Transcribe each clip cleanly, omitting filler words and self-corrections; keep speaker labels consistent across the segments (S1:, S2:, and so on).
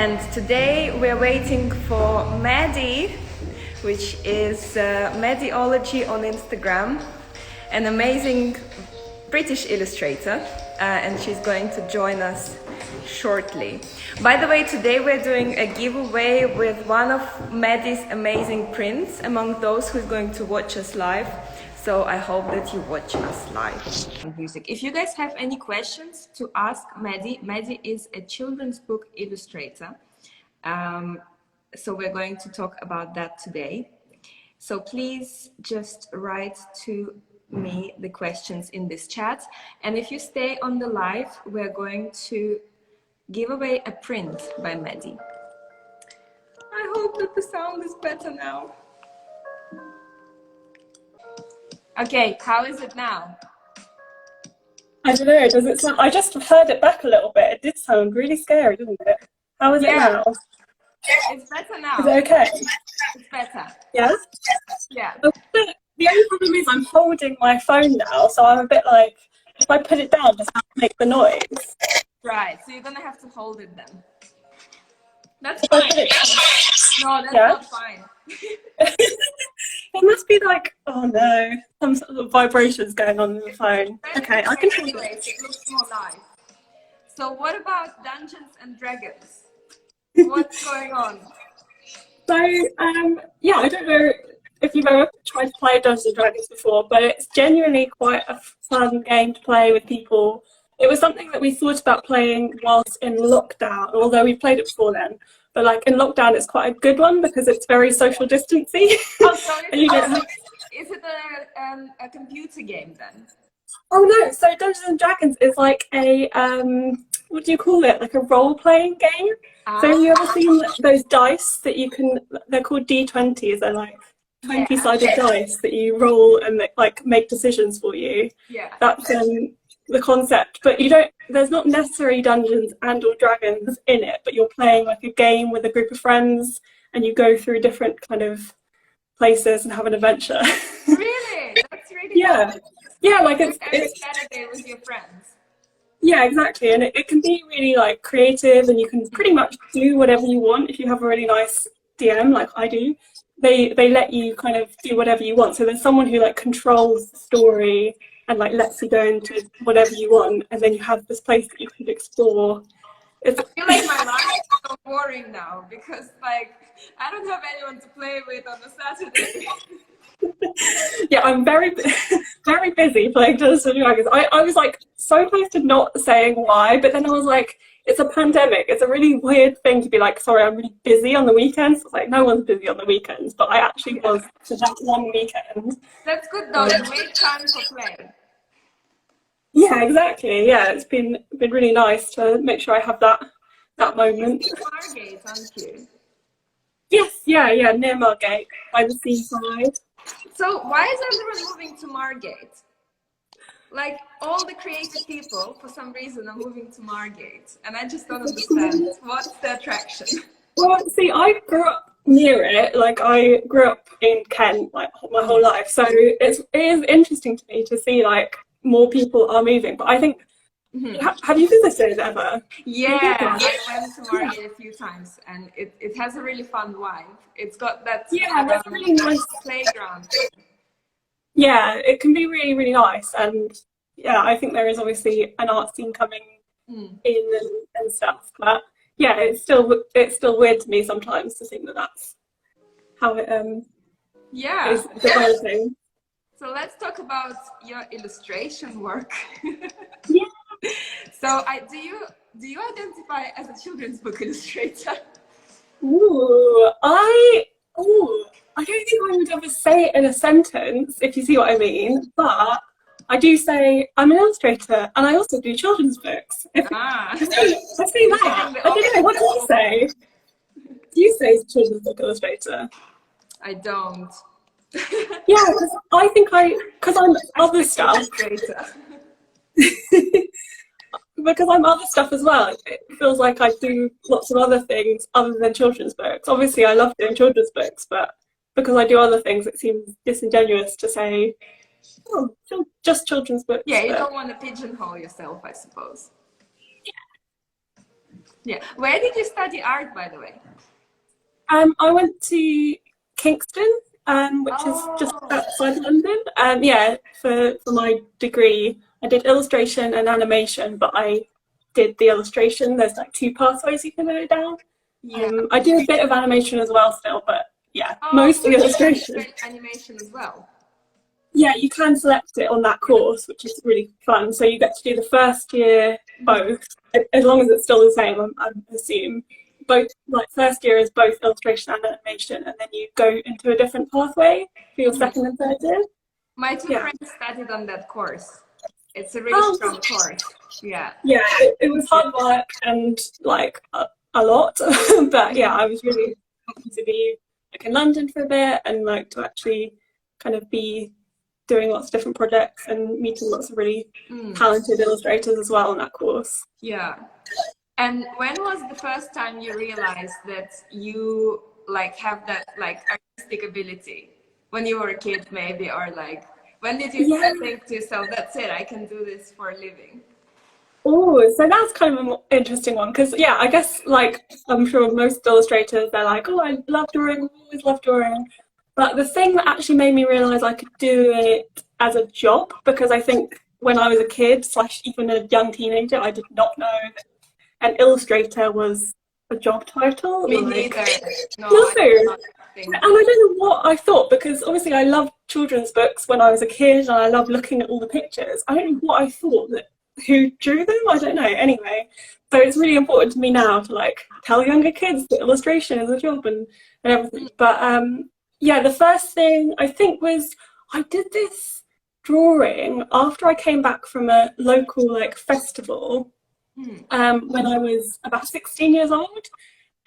S1: and today we're waiting for Maddy, which is Maddyology on Instagram, an amazing British illustrator, and she's going to join us shortly. By the way, today we're doing a giveaway with one of Maddy's amazing prints among those who's going to watch us live. So I hope that you watch us live. Music. If you guys have any questions to ask Maddy, Maddy is a children's book illustrator. So we're going to talk about that today. So please just write to me the questions in this chat. And if you stay on the live, we're going to give away a print by Maddy. I hope that the sound is better now. Okay, how is it now?
S2: I don't know, does it sound... I just heard it back a little bit. It did sound really scary, didn't it? How is it now?
S1: It's better now.
S2: Is it okay?
S1: It's better.
S2: Yeah?
S1: Yeah.
S2: The only problem is I'm holding my phone now, so I'm a bit like, if I put it down, does that make the noise?
S1: Right, so you're gonna have to hold it then. That's fine. No, that's not fine.
S2: It must be like, oh no, some sort of vibrations going on in the phone. Okay, I can hold it.
S1: It looks more live. So what about Dungeons and Dragons? What's going on?
S2: So, yeah, I don't know if you've ever tried to play Dungeons and Dragons before, but it's genuinely quite a fun game to play with people. It was something that we thought about playing whilst in lockdown, although we played it before then. But like in lockdown, it's quite a good one because it's very social distancing.
S1: Oh, so is it a computer game then?
S2: Oh no, so Dungeons and Dragons is like a, what do you call it? Like a role-playing game. So have you ever seen those dice that you can, they're called D20s, they're like 20-sided dice that you roll and they, like make decisions for you.
S1: Yeah.
S2: That's the concept, but you don't, there's not necessarily Dungeons and or Dragons in it, but you're playing like a game with a group of friends and you go through different kind of places and have an adventure.
S1: Really? That's really
S2: Cool. Yeah, like it's
S1: Saturday with your friends.
S2: Yeah, exactly, and it can be really like creative and you can pretty much do whatever you want if you have a really nice DM like I do. They let you kind of do whatever you want, so there's someone who like controls the story and like lets you go into whatever you want, and then you have this place that you can explore.
S1: I feel like my life is so boring now because like I don't have anyone to play with on a Saturday.
S2: Yeah, I'm very busy playing Dungeons and Dragons. I was like so close to not saying why, but then I was like, it's a pandemic. It's a really weird thing to be like, sorry, I'm really busy on the weekends. It's like no one's busy on the weekends, but I actually was for that one weekend.
S1: That's good though. You made time for play.
S2: Yeah, exactly. Yeah, it's been really nice to make sure I have that moment.
S1: You're Margate, aren't you?
S2: Yes, yeah, near Margate, by the seaside.
S1: So why is everyone moving to Margate? Like all the creative people, for some reason, are moving to Margate, and I just don't understand what's the attraction.
S2: Well, see, I grew up near it. Like I grew up in Kent, like my whole life. So it is interesting to me to see like more people are moving. But I think, have you visited ever?
S1: Yeah, I went to Margate a few times, and it has a really fun vibe. It's got that
S2: that's really nice
S1: playground.
S2: Yeah, it can be really, really nice, and yeah, I think there is obviously an art scene coming in and stuff. But yeah, it's still weird to me sometimes to think that that's how it is developing.
S1: So let's talk about your illustration work.
S2: Yeah.
S1: So do you identify as a children's book illustrator?
S2: I don't think I would ever say it in a sentence, if you see what I mean, but I do say I'm an illustrator and I also do children's books. I say that. I don't know, what do you say? Do you say children's book illustrator?
S1: I don't.
S2: Yeah, because I think because I'm other stuff. Because I'm other stuff as well, it feels like I do lots of other things other than children's books. Obviously, I love doing children's books, but because I do other things, it seems disingenuous to say, oh, just children's books.
S1: Yeah, you don't want to pigeonhole yourself, I suppose. Yeah. Where did you study art, by the way?
S2: I went to Kingston, which is just
S1: Oh,
S2: outside London. Yeah, for my degree, I did illustration and animation, but I did the illustration. There's like two pathways you can go down.
S1: yeah.
S2: I do a bit of animation as well still, but yeah,
S1: Oh, so
S2: mostly
S1: you
S2: illustration.
S1: did animation as well.
S2: Yeah, you can select it on that course, which is really fun. So you get to do the first year both, as long as it's still the same, I assume. Both, like first year is both illustration and animation, and then you go into a different pathway for your second and third year.
S1: My two
S2: Yeah.
S1: friends studied on that course. It's a really
S2: Oh,
S1: strong course. Yeah.
S2: yeah, it was hard work and like a lot, but yeah, I was really happy to be like in London for a bit and like to actually kind of be doing lots of different projects and meeting lots of really talented illustrators as well on that course.
S1: Yeah. And when was the first time you realized that you like have that like artistic ability? When you were a kid, maybe, or like when did you think to yourself, "That's it, I can do this for a living"?
S2: Oh, so that's kind of an interesting one because yeah, I guess like I'm sure most illustrators they're like, oh, I love drawing, I've always loved drawing. But the thing that actually made me realise I could do it as a job, because I think when I was a kid / even a young teenager, I did not know that an illustrator was a job title.
S1: Me
S2: like,
S1: neither. No,
S2: no.
S1: I did not think.
S2: And I don't know what I thought, because obviously I loved children's books when I was a kid and I loved looking at all the pictures. I don't know what I thought that who drew them, I don't know. Anyway, so it's really important to me now to like tell younger kids that illustration is a job and everything. But yeah, the first thing I think was I did this drawing after I came back from a local like festival when I was about 16 years old,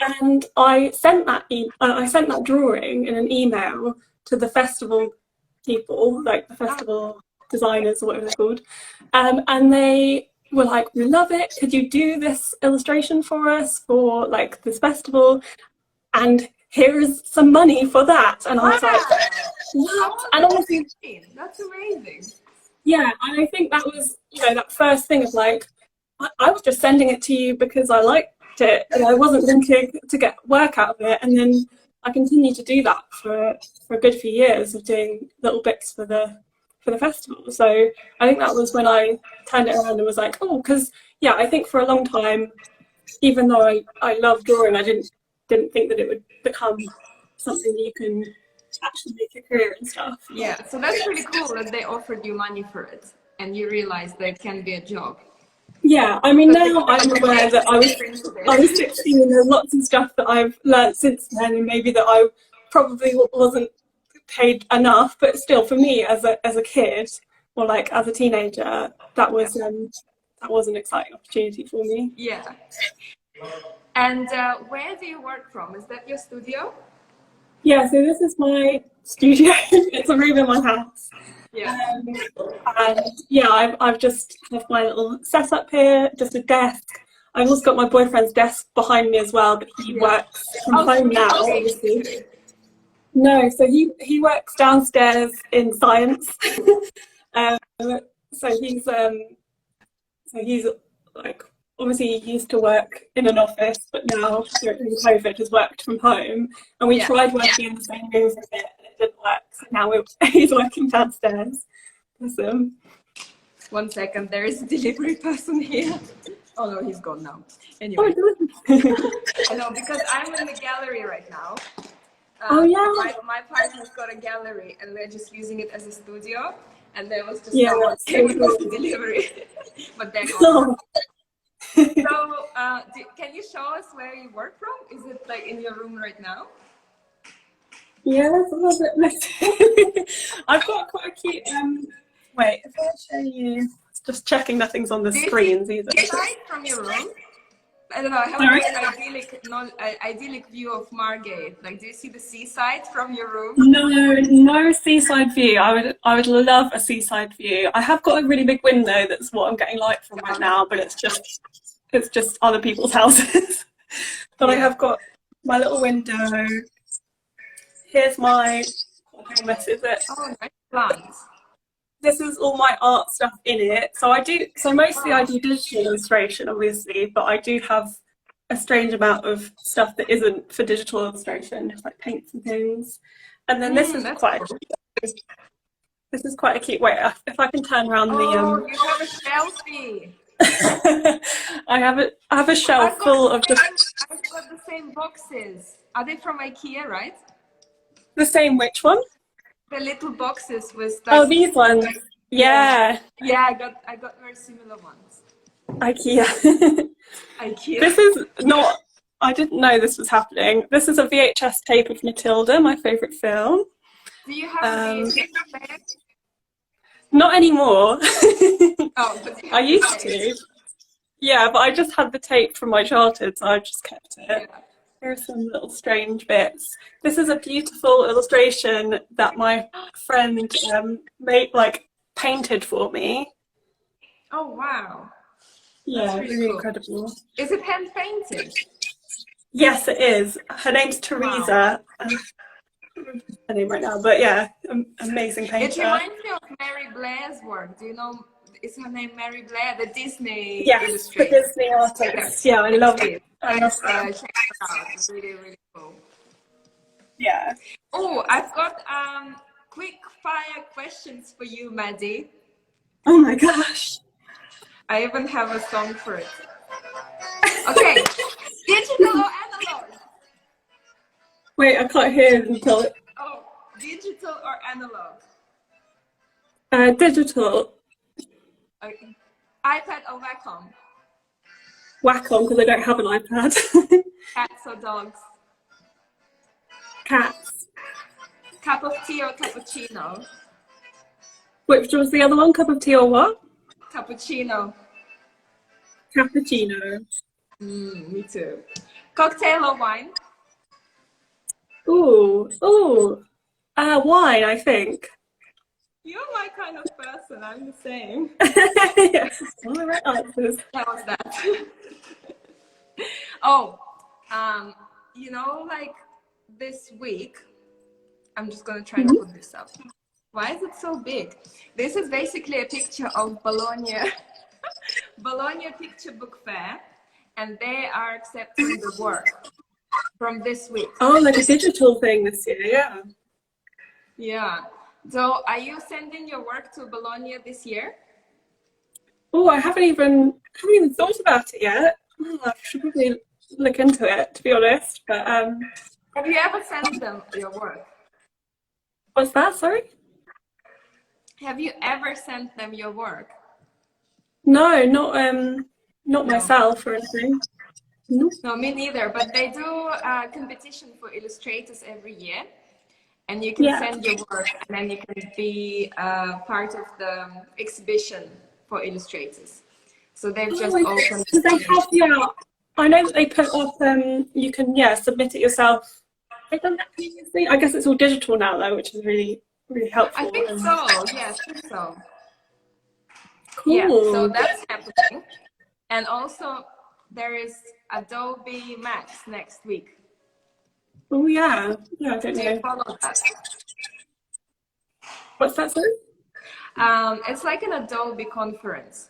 S2: and I sent that drawing in an email to the festival people, like the festival designers or whatever they're called, and they were like, "We love it. Could you do this illustration for us for like this festival? And here is some money for that." And I was like, "What?" And honestly,
S1: that's amazing.
S2: yeah, and I think that was, you know, that first thing of like, I was just sending it to you because I liked it and I wasn't thinking to get work out of it. And then I continued to do that for a good few years of doing little bits for the festival. So I think that was when I turned it around and was like, oh, because yeah, I think for a long time, even though I love drawing, I didn't think that it would become something you can actually make a career and stuff.
S1: Yeah, so that's really cool that they offered you money for it and you realized that it can be a job.
S2: Yeah, I mean, now I'm aware that I was 16 and there's lots of stuff that I've learnt since then, and maybe that I probably wasn't paid enough, but still for me as a kid or like as a teenager, that was an exciting opportunity for me.
S1: Yeah. And where do you work from? Is that your studio?
S2: Yeah, so this is my studio. It's a room in my house.
S1: Yeah.
S2: And yeah, I've just have my little setup here, just a desk. I've also got my boyfriend's desk behind me as well, but he works from home now, obviously. No, so he works downstairs in science. So he's like, obviously he used to work in an office, but now during COVID has worked from home. And we tried working in the same room for a bit and it didn't work. So now he's working downstairs. Awesome.
S1: 1 second, there is a delivery person here. Oh no, he's gone now. Anyway. I know, because I'm in the gallery right now.
S2: Oh yeah.
S1: My partner's got a gallery and we're just using it as a studio. And there was just someone came with the delivery. But they're gone. So, can you show us where you work from? Is it like in your room right now?
S2: Yeah, it's a little bit messy. I've got quite a cute. Wait, if I show you, just checking nothing's on the screens either.
S1: Do you see it from your room? I don't know. I have an idyllic view of Margate. Like, do you see the seaside from your room?
S2: No seaside view. I would love a seaside view. I have got a really big window. That's what I'm getting light from right now, but it's just other people's houses. But I have got my little window. Here's my, how mess is it?
S1: Oh, nice plants.
S2: This is all my art stuff in it. So mostly I do digital illustration, obviously, but I do have a strange amount of stuff that isn't for digital illustration, just like paints and things. And then this is
S1: That's
S2: quite
S1: cool.
S2: this is quite a cute. Wait, if I can turn around
S1: Oh, you have a shelfie.
S2: I have a shelf full of
S1: I've got the same boxes. Are they from IKEA, right?
S2: the same. Which one?
S1: The little boxes with like,
S2: Oh, these ones. Yeah.
S1: Yeah, I got very similar ones.
S2: IKEA.
S1: IKEA.
S2: This is not. I didn't know this was happening. This is a VHS tape of Matilda, my favourite film.
S1: Do you have a VHS player?
S2: Not anymore.
S1: Oh, but you have
S2: I used to. Yeah, but I just had the tape from my childhood, so I just kept it.
S1: Yeah.
S2: Here are some little strange bits. This is a beautiful illustration that my friend painted for me.
S1: Oh wow.
S2: Yeah,
S1: That's really
S2: really
S1: cool.
S2: incredible.
S1: Is it hand painted?
S2: Yes, it is. Her name's Teresa. I don't know her name right now, but yeah, amazing
S1: It
S2: painter.
S1: reminds me of Mary Blair's work. Do you know? Is her name Mary Blair, the Disney
S2: Yes, the
S1: illustrator?
S2: Disney artist. Yeah, I love it. I love that.
S1: Check it out. It's really, really cool.
S2: Yeah.
S1: Oh, I've got quick fire questions for you, Maddy.
S2: Oh my gosh.
S1: I even have a song for it. Okay, digital or analog?
S2: Wait, I can't hear it until
S1: Oh, digital or analog?
S2: digital.
S1: Okay. iPad or Wacom?
S2: Wacom, because I don't have an iPad.
S1: Cats or dogs?
S2: Cats.
S1: Cup of tea or cappuccino?
S2: Which was the other one? Cup of tea or what?
S1: Cappuccino.
S2: Cappuccino.
S1: Me too. Cocktail or wine?
S2: Ooh. Wine, I think.
S1: You're my kind of person. I'm the same.
S2: Yeah. All the right answers.
S1: That was that. Oh, you know, like this week, I'm just gonna try to put this up. Why is it so big? This is basically a picture of Bologna, Bologna Picture Book Fair, and they are accepting the work from this week.
S2: Oh, like a digital thing this year, yeah.
S1: Yeah. So, are you sending your work to Bologna this year?
S2: Oh, I haven't even thought about it yet. Oh, I should probably look into it, to be honest. But
S1: Have you ever sent them your work?
S2: what's that? Sorry.
S1: Have you ever sent them your work?
S2: No, not myself or anything. No.
S1: No, me neither. But they do a competition for illustrators every year, and you can send your work, and then you can be part of the exhibition for illustrators. So they've just opened.
S2: So they have, I know that they put up. You can submit it yourself. They've done that previously. I guess it's all digital now though, which is really helpful.
S1: I think so. Yeah, I think so.
S2: Cool.
S1: Yeah, so that's happening. And also there is Adobe Max next week.
S2: Oh yeah. Yeah, I don't
S1: Do you
S2: know.
S1: follow that?
S2: What's that, sorry?
S1: It's like an Adobe conference.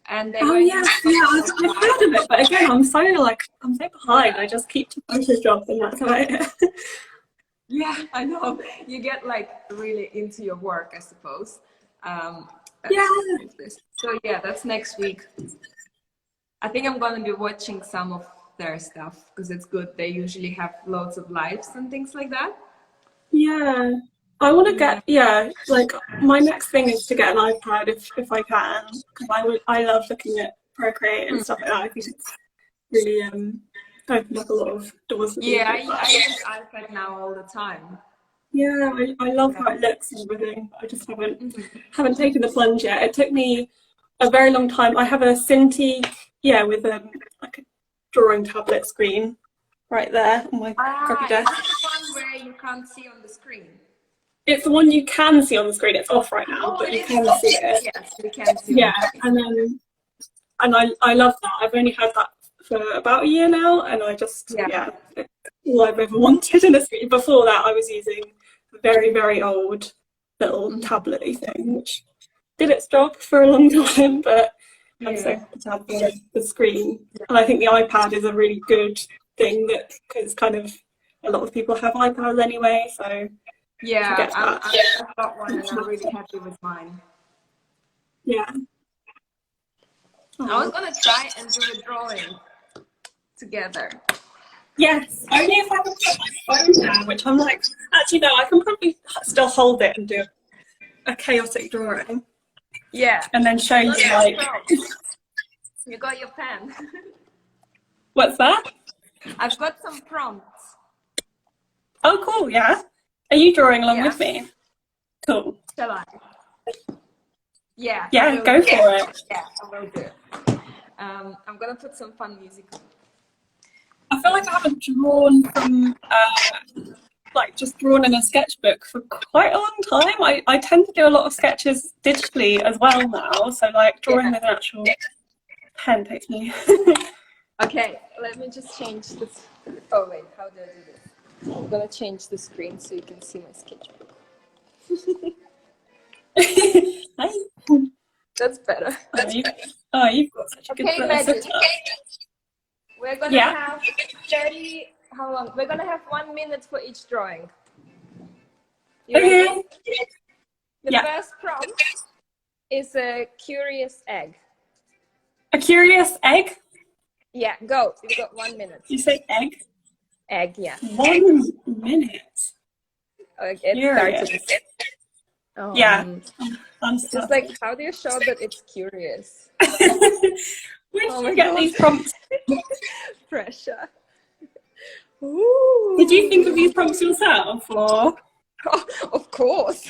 S1: And
S2: Oh yes, I've heard of it, but again, I'm so behind. I just keep to Photoshop, and that's about it.
S1: Yeah, I know. You get like really into your work, I suppose. So yeah, that's next week. I think I'm gonna be watching some of their stuff because it's good. They usually have loads of lives and things like that.
S2: Yeah, I want to get like my next thing is to get an iPad if I can, because I love looking at Procreate and stuff like that. I think it's really opened up a lot of doors for me.
S1: Yeah, I use iPad now all the time.
S2: Yeah, I love how it looks and everything, but I just haven't taken the plunge yet. It took me a very long time. I have a Cintiq, with like a drawing tablet screen right there on my copy desk.
S1: Is it the one where you can't see on the screen?
S2: It's the one you can see on the screen. It's off right now, but you can see it.
S1: Yes, you can see.
S2: Yeah, and I love that. I've only had that for about a year now, and I just it's all I've ever wanted in a screen. Before that, I was using a very, very old little tablet-y thing, which did its job for a long time, but I'm so happy to have the screen. And I think the iPad is a really good thing because kind of a lot of people have iPads anyway, so
S1: Yeah, I've got one and I'm really happy with mine.
S2: Yeah.
S1: I was gonna try and do a drawing together.
S2: Yes, only if I can put my phone down, which I'm like, actually no, I can probably still hold it and do a chaotic drawing.
S1: Yeah.
S2: And then show you like...
S1: You got your pen.
S2: What's that?
S1: I've got some prompts.
S2: Oh, cool, yeah. Are you drawing along with me? Cool.
S1: Shall I? Yeah.
S2: Yeah, go for it.
S1: Yeah, I will do. I'm gonna put some fun music on.
S2: I feel like I haven't drawn from, like just drawn in a sketchbook for quite a long time. I tend to do a lot of sketches digitally as well now, so like drawing with an actual pen takes me.
S1: Okay, let me just change this. Oh wait, how do I do this? I'm gonna change the screen so you can see my sketchbook.
S2: Hi.
S1: That's better.
S2: You've got such a good
S1: Maddy. We're gonna have 30. How long? We're gonna have 1 minute for each drawing. You ready? The first prompt is a curious egg.
S2: A curious egg?
S1: Yeah, go. You've got 1 minute.
S2: You say egg?
S1: Egg, yeah.
S2: 1 minute.
S1: It started.
S2: Yeah. I'm
S1: just like, how do you show that it's curious?
S2: Where did you get these prompts?
S1: Pressure. Ooh.
S2: Did you think of these prompts yourself, or?
S1: Oh, of course.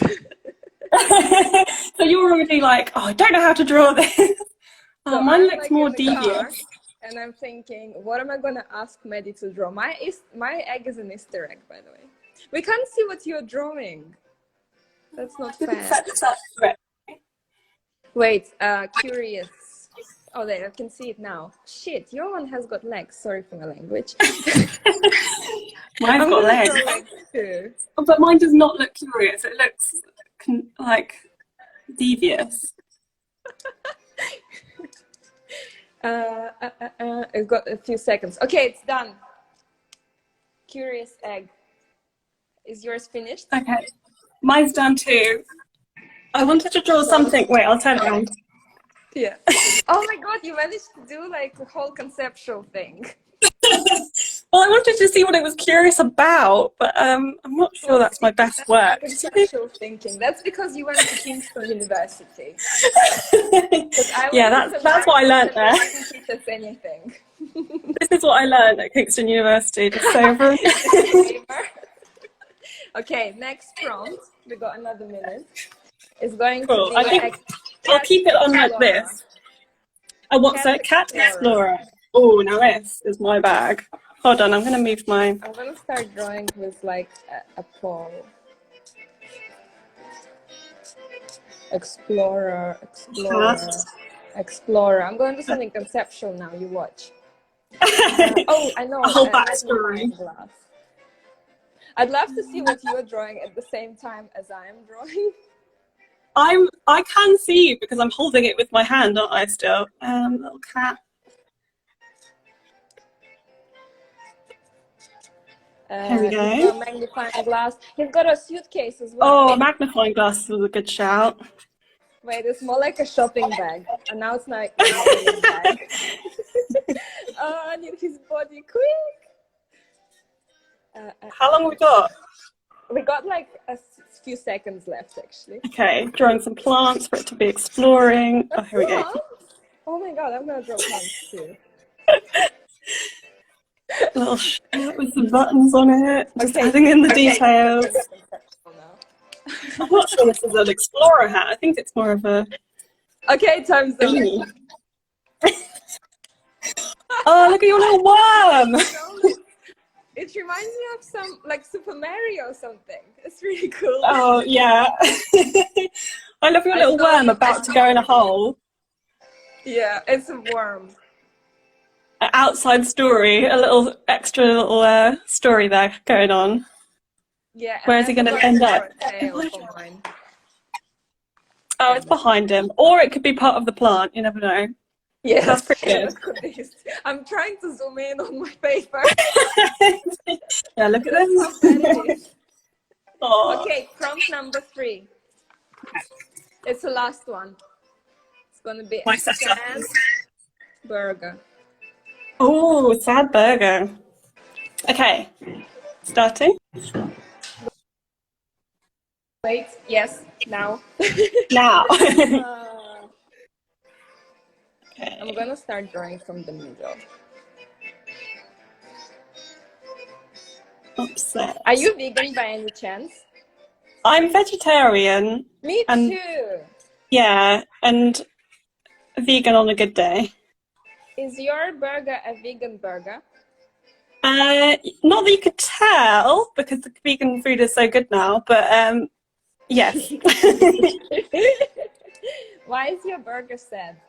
S2: So you're already like, oh, I don't know how to draw this.
S1: So
S2: mine looks more devious.
S1: And I'm thinking, what am I gonna ask Maddy to draw? My egg is an Easter egg, by the way. We can't see what you're drawing. That's not fair. Wait, curious. Oh, there, I can see it now. Shit, your one has got legs. Sorry for my language.
S2: Mine's got legs.
S1: Too.
S2: Oh, but mine does not look curious. It looks like devious.
S1: I've got a few seconds. Okay, it's done. Curious egg. Is yours finished?
S2: Okay. Mine's done too. I wanted to draw something. Wait, I'll turn it on.
S1: Yeah. Oh my god, you managed to do like the whole conceptual thing.
S2: Well, I wanted to see what it was curious about, but I'm not sure that's my best work.
S1: Conceptual thinking. That's because you went to Kingston University.
S2: Yeah, that's what I learned there.
S1: Didn't teach us anything.
S2: This is what I learned at Kingston University. Just so everyone.
S1: Okay, next prompt. We got another minute. It's going
S2: cool.
S1: to be
S2: I think I'll keep it on like this. Oh, what's that? Cat Explorer. Oh, now this is my bag. Hold on, I'm going to move mine.
S1: I'm going to start drawing with like a pole. Explorer. I'm going to do something conceptual now. You watch. Oh, I know.
S2: A whole backstory.
S1: I'd love to see what you're drawing at the same time as I am drawing.
S2: I can see you because I'm holding it with my hand, aren't I? Still, little cat. Here we go.
S1: He's got a magnifying glass. He's got a suitcase as well.
S2: Oh, a magnifying glass was a good shout.
S1: Wait, it's more like a shopping bag, and now it's like a shopping bag. Oh, I need his body quick.
S2: How long have we got?
S1: We got like a few seconds left, actually.
S2: Okay, drawing some plants for it to be exploring. Oh, here we go.
S1: Oh my god, I'm gonna draw plants too.
S2: A little shirt with the buttons on it. Just adding in the details. I'm not sure this is an explorer hat. I think it's more of a...
S1: Okay, time's up.
S2: Oh, look at your little worm!
S1: It reminds me of some, like Super Mario or something. It's really cool.
S2: Oh, yeah. I love your little worm about to go in a hole.
S1: Yeah, it's a worm.
S2: An outside story, a little extra little story there going on.
S1: Yeah.
S2: Where is he going to end up? Oh, it's behind him. Or it could be part of the plant, you never know.
S1: Yes,
S2: That's pretty good.
S1: look at this. I'm trying to zoom in on my paper.
S2: Yeah, look at
S1: That's
S2: this.
S1: how bad it is.
S2: Oh.
S1: Okay, prompt number 3. It's the last one. It's gonna be
S2: My
S1: a
S2: setup.
S1: sad burger.
S2: Oh, sad burger. Okay, starting
S1: Wait, yes, now.
S2: now.
S1: I'm gonna start drawing from the middle.
S2: Upset.
S1: Are you vegan by any chance?
S2: I'm vegetarian.
S1: Me
S2: And
S1: too.
S2: yeah, and vegan on a good day.
S1: Is your burger a vegan burger?
S2: Not that you could tell because the vegan food is so good now, but yes.
S1: Why is your burger sad?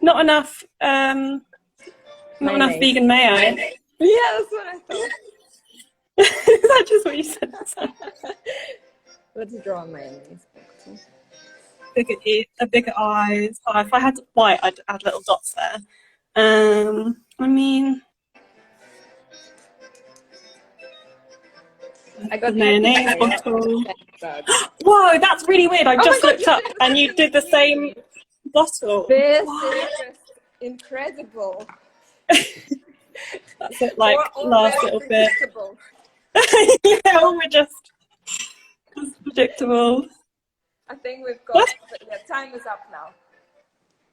S2: Not enough. Not enough vegan mayo.
S1: Yeah, that's what I thought.
S2: Is that just what you said?
S1: Let's draw mayonnaise.
S2: Bigger ears, bigger eyes. Oh, if I had white, I'd add little dots there. I mean,
S1: I got
S2: mayonnaise bottle.
S1: burger.
S2: Whoa, that's really weird. I just
S1: God,
S2: looked up and you did the same bottle.
S1: This is just incredible.
S2: That's it, like
S1: Or
S2: last little bit.
S1: predictable.
S2: Yeah, we're just predictable.
S1: I think we've got.
S2: What?
S1: Yeah, time is up now.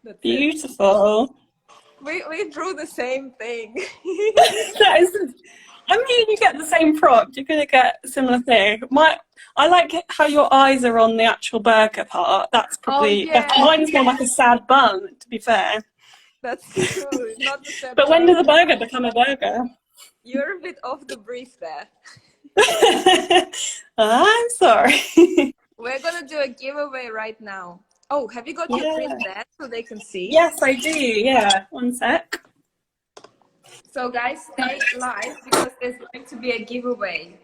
S1: That's it.
S2: Beautiful.
S1: We drew the same thing.
S2: That is, I mean, you get the same prompt, you're going to get a similar thing. I like how your eyes are on the actual burger part. That's probably,
S1: yeah.
S2: mine's more like a sad bun, to be fair.
S1: That's true. Not the same.
S2: But when does a burger become a burger?
S1: You're a bit off the brief there.
S2: I'm sorry.
S1: We're gonna do a giveaway right now. Oh, have you got your print there so they can see?
S2: Yes, I do. Yeah, one sec.
S1: So guys, stay live because there's going to be a giveaway.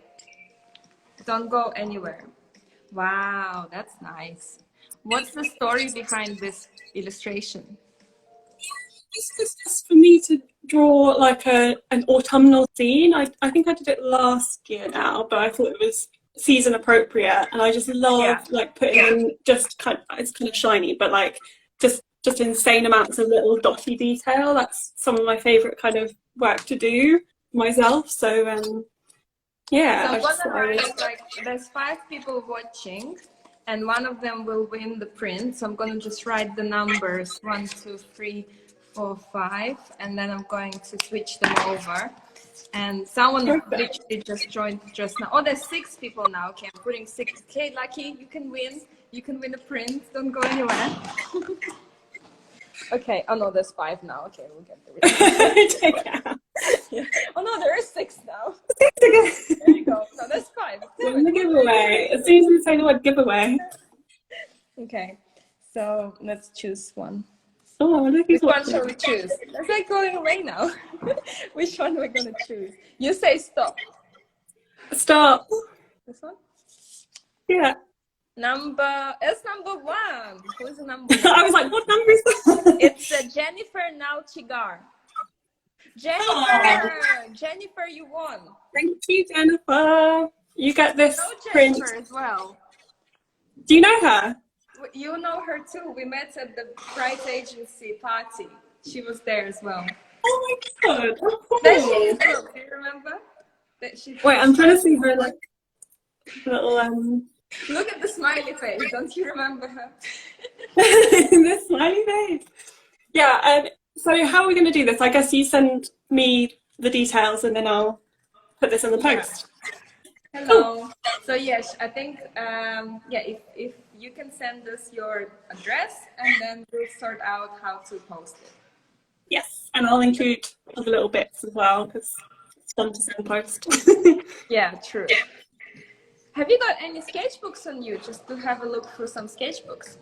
S1: Don't go anywhere. Wow, that's nice. What's the story behind this illustration?
S2: This was just for me to draw like an autumnal scene. I think I did it last year now, but I thought it was season appropriate, and I just love like putting in just it's kind of shiny, but like just insane amounts of little dotty detail. That's some of my favorite kind of work to do myself. So yeah.
S1: So what I'm writing is like there's 5 people watching, and one of them will win the print. So I'm gonna just write the numbers 1, 2, 3, 4, 5, and then I'm going to switch them over. And someone literally just joined just now. Oh, there's 6 people now. Okay, I'm putting 6. Okay, Lucky, you can win. You can win a print. Don't go anywhere. Okay. Oh no, there's 5 now. Okay, we'll get the result. Yeah. Oh no, there is 6 now.
S2: 6 again.
S1: There you go. No, there's 5.
S2: The giveaway. As soon as you say the word giveaway.
S1: Okay, so let's choose one.
S2: Oh, look
S1: Which
S2: at
S1: one shall we choose? It's like going away now. Which one we're gonna choose? You say stop.
S2: Stop.
S1: This one?
S2: Yeah.
S1: It's number 1. Who's the number 1?
S2: I was like, what number is that?
S1: It's Jennifer Nautigar. Jennifer, you won.
S2: Thank you, Jennifer. You get this print.
S1: Jennifer as well.
S2: Do you know her?
S1: You know her too. We met at the Bright Agency party. She was there as well.
S2: Oh my god. Oh, cool.
S1: There she is. Do you remember?
S2: Wait, I'm trying to see her like little
S1: Look at the smiley face. Don't you remember her?
S2: the smiley face. Yeah, so how are we going to do this? I guess you send me the details and then I'll put this in the post.
S1: Hello. So yes, I think if you can send us your address and then we'll sort out how to post it.
S2: Yes, and I'll include other little bits as well because it's fun to send post.
S1: Yeah, true. Have you got any sketchbooks on you just to have a look through some sketchbooks?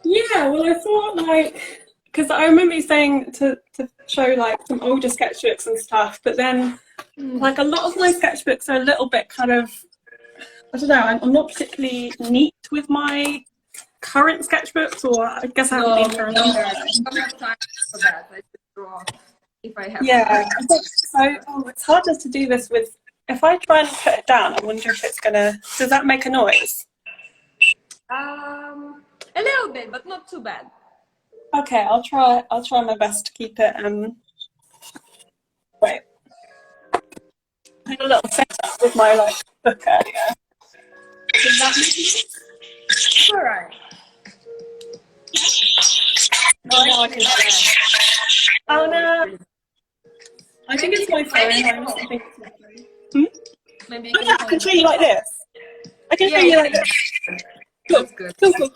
S2: Yeah, well, I thought like, because I remember you saying to show like some older sketchbooks and stuff, but then like a lot of my sketchbooks are a little bit kind of, I don't know, I'm not particularly neat with my current sketchbooks, or I guess I haven't been for a long time.
S1: I don't have time for that. I just draw if I have
S2: Yeah,
S1: time.
S2: I think so. Oh, it's harder to do this with. If I try and put it down, I wonder if it's gonna. Does that make a noise?
S1: A little bit, but not too bad.
S2: Okay, I'll try my best to keep it. Wait. I had a little setup with my like book earlier. Does that make sense?
S1: All right.
S2: Now I can. Oh no! I think it's my phone. I honestly think it's my phone.
S1: Maybe
S2: Oh, yeah, I can show you like this. I can show you like this.
S1: That's good.
S2: Cool.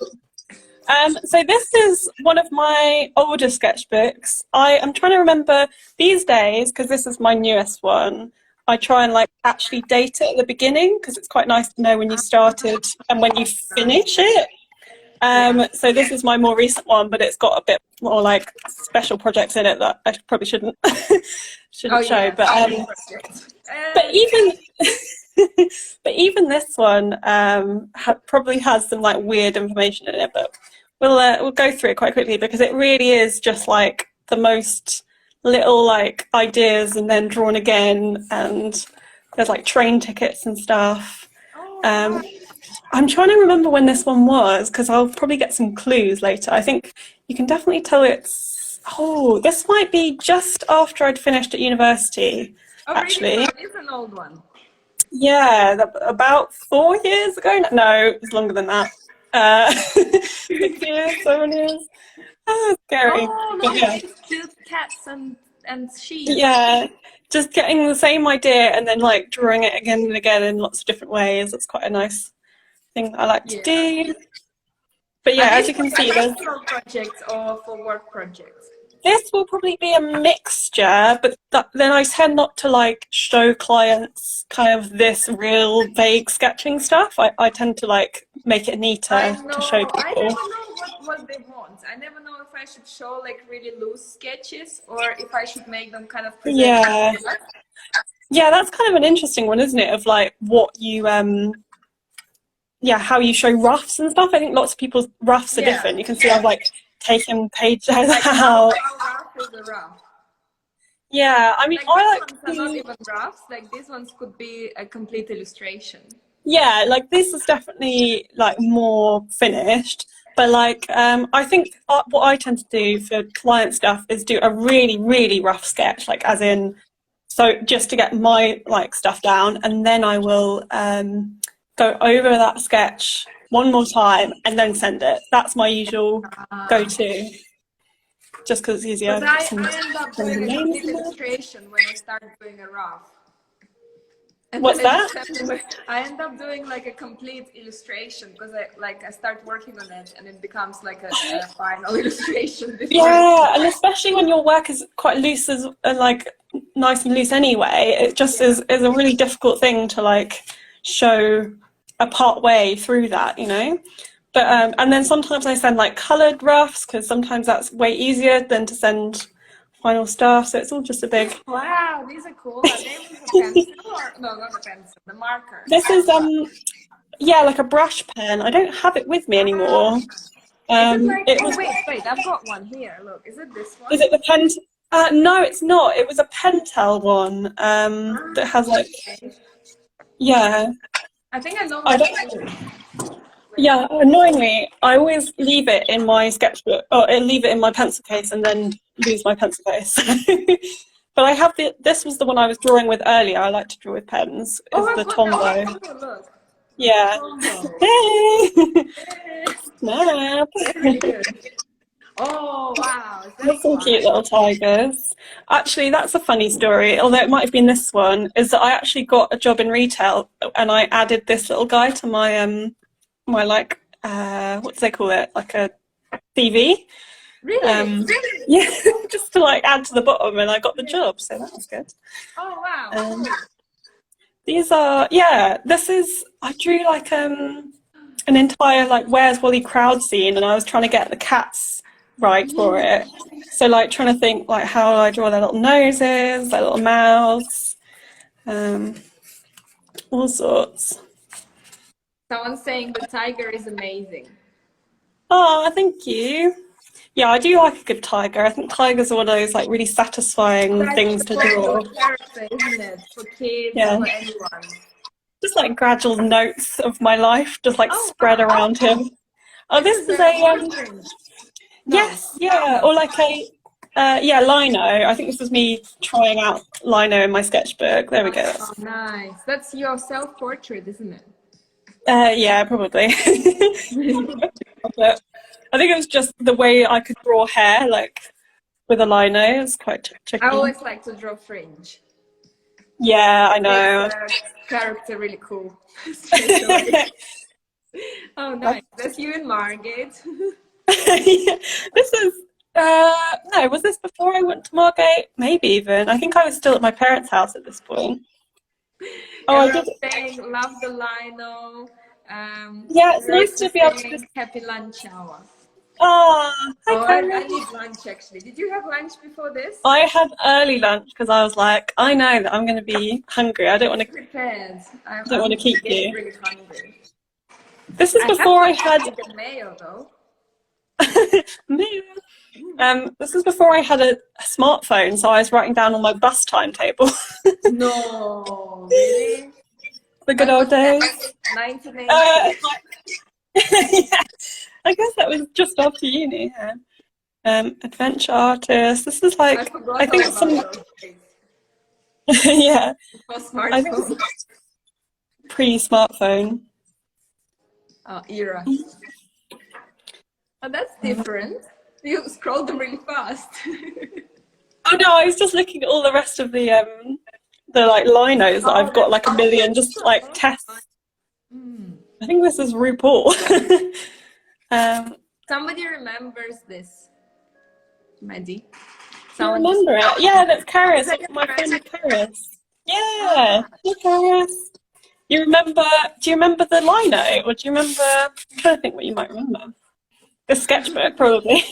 S2: So this is one of my older sketchbooks. I'm trying to remember these days, because this is my newest one, I try and like actually date it at the beginning, because it's quite nice to know when you started and when you finish it. So this is my more recent one, but it's got a bit more like special projects in it that I probably shouldn't show.
S1: Yeah.
S2: But even but even this one probably has some like weird information in it. But we'll go through it quite quickly, because it really is just like the most little like ideas and then drawn again, and there's like train tickets and stuff. I'm trying to remember when this one was, because I'll probably get some clues later. I think you can definitely tell it's... Oh, this might be just after I'd finished at university, actually.
S1: Really? It's an old one.
S2: Yeah, about 4 years ago. No, it was longer than that. 6 years, 7 years. Oh, scary.
S1: Oh,
S2: But yeah.
S1: cute cats and sheep.
S2: Yeah, just getting the same idea and then like drawing it again and again in lots of different ways. It's quite a nice thing I like to do. But yeah, as you can see, there's
S1: projects or for work projects.
S2: This will probably be a mixture, but then I tend not to like show clients kind of this real vague sketching stuff. I tend to like make it neater to show people.
S1: I never know what they want. I never know if I should show like really loose sketches or if I should make them kind of
S2: Yeah, that's kind of an interesting one, isn't it? Of like what you how you show roughs and stuff. I think lots of people's roughs are different. You can see I've like taken pages out.
S1: How rough is the rough?
S2: Yeah, I mean, I like
S1: these ones are not even roughs. Like these ones could be a complete illustration.
S2: Yeah, like this is definitely like more finished. But like, I think what I tend to do for client stuff is do a really, really rough sketch, like as in, so just to get my like stuff down, and then I will go over that sketch one more time and then send it. That's my usual go-to, just because it's easier.
S1: But I end up doing a complete illustration when I start doing a rough. And
S2: what's that?
S1: I end up doing like a complete illustration because I start working on it and it becomes like a final illustration.
S2: Yeah, and especially when your work is quite loose like nice and loose anyway, it just is a really difficult thing to like show a part way through that, you know. But and then sometimes I send like coloured roughs because sometimes that's way easier than to send final stuff, so it's all just a big...
S1: Wow, these are cool. Are they with a pencil or... No, not a pencil, the marker.
S2: This is, yeah, like a brush pen. I don't have it with me anymore.
S1: Wait, I've got one here, look. Is it this one?
S2: Is it the pen... no, it's not. It was a Pentel one that has like... Yeah.
S1: I think I know
S2: Yeah, annoyingly, I always leave it in my sketchbook, or I leave it in my pencil case and then lose my pencil case. But I have this was the one I was drawing with earlier. I like to draw with pens. It's the Tombow.
S1: Look.
S2: Yeah. Hey! Snap!
S1: Oh, wow.
S2: There's some cute little tigers. Actually, that's a funny story, although it might have been this one, is that I actually got a job in retail and I added this little guy to my my like what do they call it, like a CV.
S1: Really?
S2: Yeah, just to like add to the bottom, and I got the job, so that was good.
S1: Oh wow.
S2: These are, yeah, this is, I drew like an entire like Where's Wally crowd scene, and I was trying to get the cats right for it, so like trying to think like how I draw their little noses, their little mouths, all sorts.
S1: Someone's saying the tiger is amazing.
S2: Oh, thank you. Yeah, I do like a good tiger. I think tigers are one of those like really satisfying
S1: Such
S2: things
S1: a
S2: to draw.
S1: popular character, isn't it? For kids,
S2: Yeah,
S1: for anyone.
S2: just like gradual notes of my life, just like
S1: Oh
S2: spread
S1: wow,
S2: around him. Oh,
S1: this
S2: this
S1: is
S2: is
S1: a
S2: a
S1: margin. No,
S2: yes, yeah,
S1: no.
S2: or like a yeah, lino. I think this was me trying out lino in my sketchbook. There we go.
S1: Oh, nice. That's your self-portrait, isn't it?
S2: Yeah, probably. But I think it was just the way I could draw hair, like with a lino. It was quite
S1: I
S2: tricky.
S1: always like to draw fringe.
S2: Yeah, I
S1: Makes
S2: know.
S1: the character really cool. Straight away. Oh, nice. That's you in Margate.
S2: Yeah, this is no, was this before I went to Margate? Maybe even. I think I was still at my parents' house at this point. Oh, I did.
S1: Everyone's saying, love the lino.
S2: Yeah, it's nice
S1: Grace
S2: to
S1: is
S2: be able to
S1: saying,
S2: just.
S1: happy lunch hour.
S2: Oh, hi,
S1: Oh, I
S2: Karen.
S1: need lunch actually. Did you have lunch before this?
S2: I had early lunch because I was like, I know that I'm going to be hungry. I don't want to.
S1: Prepared.
S2: Don't want to
S1: I'm
S2: keep
S1: getting
S2: you.
S1: really hungry.
S2: This is
S1: I have
S2: before I
S1: some
S2: had.
S1: vegan mayo though.
S2: This is before I had a smartphone, so I was writing down on my bus timetable.
S1: No, really?
S2: The good
S1: When
S2: old
S1: was that?
S2: days.
S1: 1980.
S2: Yeah, I guess that was just after uni. Yeah. Adventure artist. This is
S1: I
S2: like, I
S1: forgot
S2: think
S1: all
S2: it's
S1: about
S2: some,
S1: those days.
S2: yeah,
S1: For
S2: I think
S1: smartphones.
S2: it's pre-smartphone.
S1: Era. Oh, that's different. You scrolled them really fast.
S2: Oh no, I was just looking at all the rest of the like linos that I've got
S1: That's
S2: like a million just like tests.
S1: mm.
S2: I think this is RuPaul.
S1: Somebody remembers this, Maddy.
S2: I
S1: Someone just.
S2: remember it. Yeah, that's
S1: Is
S2: Karis,
S1: that your
S2: my
S1: friend?
S2: friend Karis. Yeah,
S1: Ah,
S2: hey Karis. You remember, do you remember the lino? Or do you remember, I'm trying to think what you might remember. The sketchbook, probably.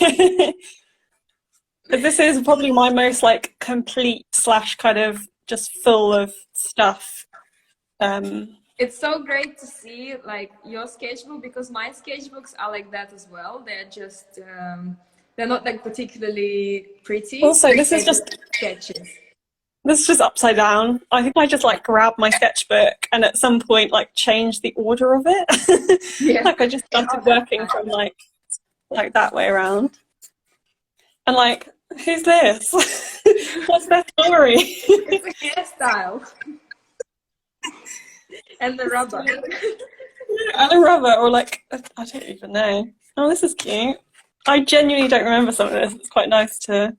S2: Because this is probably my most like complete slash kind of just full of stuff.
S1: it's so great to see like your sketchbook because my sketchbooks are like that as well. They're just they're not like particularly pretty.
S2: Also,
S1: They're just sketches.
S2: this is just upside down. I think I just like grabbed my sketchbook and at some point like changed the order of it.
S1: Yeah.
S2: Like I just started working from like that way around. And like, who's this? What's their story?
S1: It's a hairstyle. And the rubber.
S2: And a rubber, or like, I don't even know. Oh, this is cute. I genuinely don't remember some of this. It's quite nice to.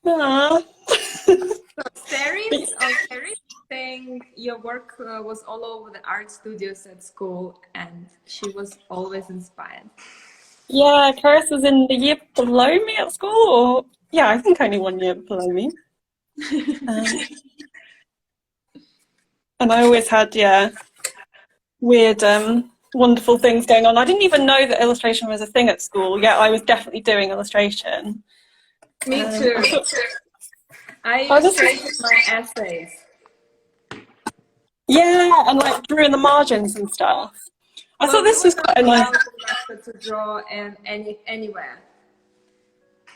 S2: Aww.
S1: So Terry saying your work was all over the art studios at school and she was always inspired.
S2: Yeah, Karis was in the year below me at school, or yeah, I think only 1 year below me. And I always had, yeah, weird, wonderful things going on. I didn't even know that illustration was a thing at school. Yeah, I was definitely doing illustration.
S1: Me too. I illustrated my essays.
S2: Yeah, and like drew in the margins and stuff. I thought this was quite a nice.
S1: To draw anywhere.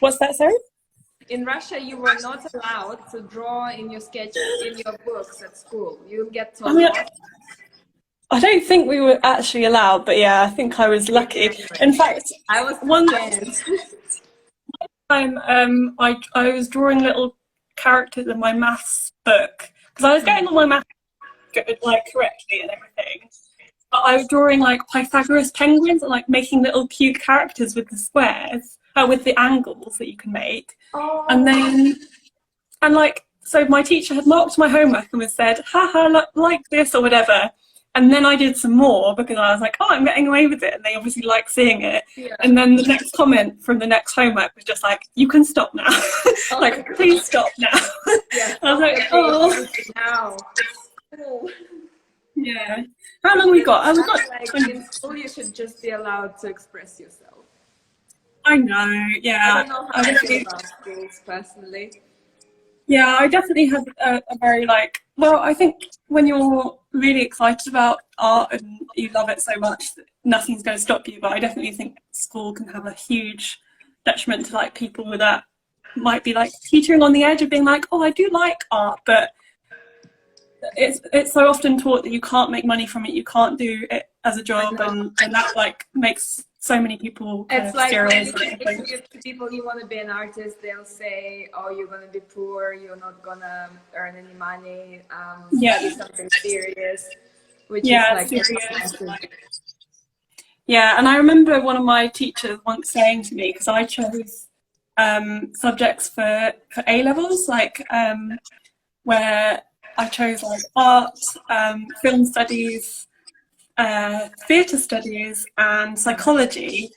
S2: What's that, sorry?
S1: In Russia, you were not allowed to draw in your books at school. You'll get told.
S2: I don't think we were actually allowed, but yeah, I think I was lucky. In fact,
S1: I was
S2: one time, I was drawing little characters in my maths book because I was getting all my maths like correctly and everything. But I was drawing like Pythagoras penguins and like making little cute characters with the squares, with the angles that you can make.
S1: Oh.
S2: And like, so my teacher had marked my homework and was said, haha, like this or whatever. And then I did some more because I was like, oh, I'm getting away with it. And they obviously like seeing it. Yeah. And then the next comment from the next homework was just like, you can stop now. Like, please stop now. Yeah, I was like, oh. Now. Yeah. How long we got? We got
S1: like in school, you should just be allowed to express yourself.
S2: I know, yeah.
S1: I don't know how I feel about schools personally.
S2: Yeah, I definitely had a very like Well, I think when you're really excited about art and you love it so much, that nothing's going to stop you. But I definitely think school can have a huge detriment to like people that might be like teetering on the edge of being like, oh, I do like art, but it's so often taught that you can't make money from it, you can't do it as a job, and that like makes so many people kind
S1: It's
S2: of
S1: like
S2: steer
S1: when
S2: away
S1: you
S2: from it.
S1: interview people, you want to be an artist, they'll say, oh, you're going to be poor, you're not going to earn any money, study something serious, which is like
S2: serious. Yeah, and I remember one of my teachers once saying to me, because I chose subjects for A levels, like where I chose like art, film studies, theatre studies, and psychology.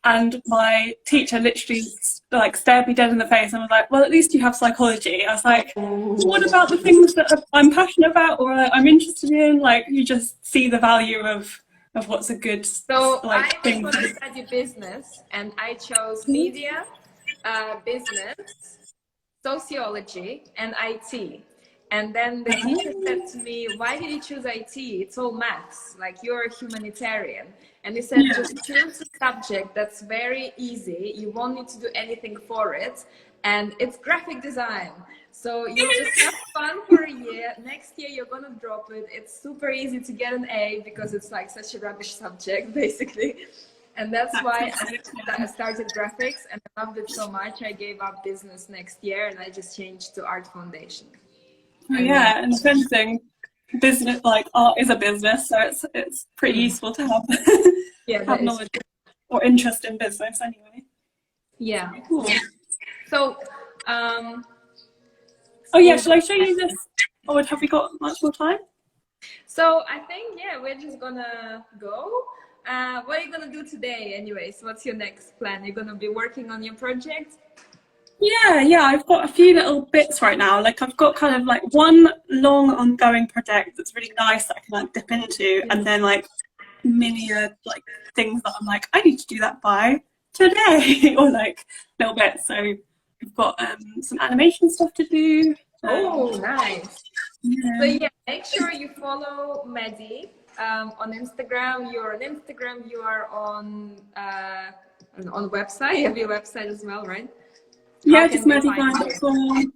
S2: And my teacher literally like stared me dead in the face and was like, well, at least you have psychology. I was like, what about the things that I'm passionate about or I'm interested in? Like, you just see the value of what's a good like thing.
S1: I was going to study business, and I chose media, business, sociology, and IT. And then the teacher said to me, why did you choose IT? It's all maths, like you're a humanitarian. And he said, just choose a subject that's very easy, you won't need to do anything for it, and it's graphic design. So you'll just have fun for a year, next year you're gonna drop it, it's super easy to get an A because it's like such a rubbish subject, basically. And that's why I started graphics, and I loved it so much, I gave up business next year, and I just changed to art foundation.
S2: Yeah, and if anything, business, like art is a business, so it's pretty useful to have have knowledge or interest in business anyway.
S1: Yeah. Cool. So,
S2: oh yeah, shall I show you this? Or have we got much more time?
S1: So I think we're just gonna go. What are you gonna do today, anyways? What's your next plan? You're gonna be working on your project?
S2: Yeah, I've got a few little bits right now. Like I've got kind of like one long ongoing project that's really nice that I can like dip into, and then like mini like things that I'm like, I need to do that by today or like little bits. So I've got some animation stuff to do.
S1: Oh, nice. So make sure you follow Maddy on Instagram. You're on Instagram, you are on website. You have your website as well, right?
S2: Yeah, just maddyvian.com.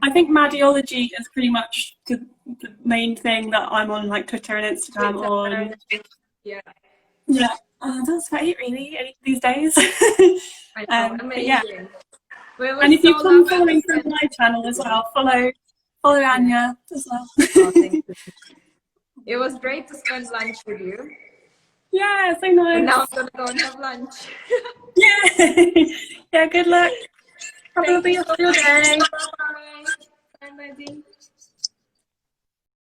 S2: I think Maddyology is pretty much the main thing that I'm on, like Twitter and Instagram on.
S1: Yeah.
S2: That's about it really these days.
S1: I know, amazing.
S2: Yeah. And if you come following from my channel as well, follow Anya as well.
S1: Oh, thank you. It was great to spend lunch with you.
S2: Yeah, so nice.
S1: And now I'm gonna go and have lunch.
S2: Yeah, good luck. Have a lovely day.
S1: Bye. Bye, Maddy.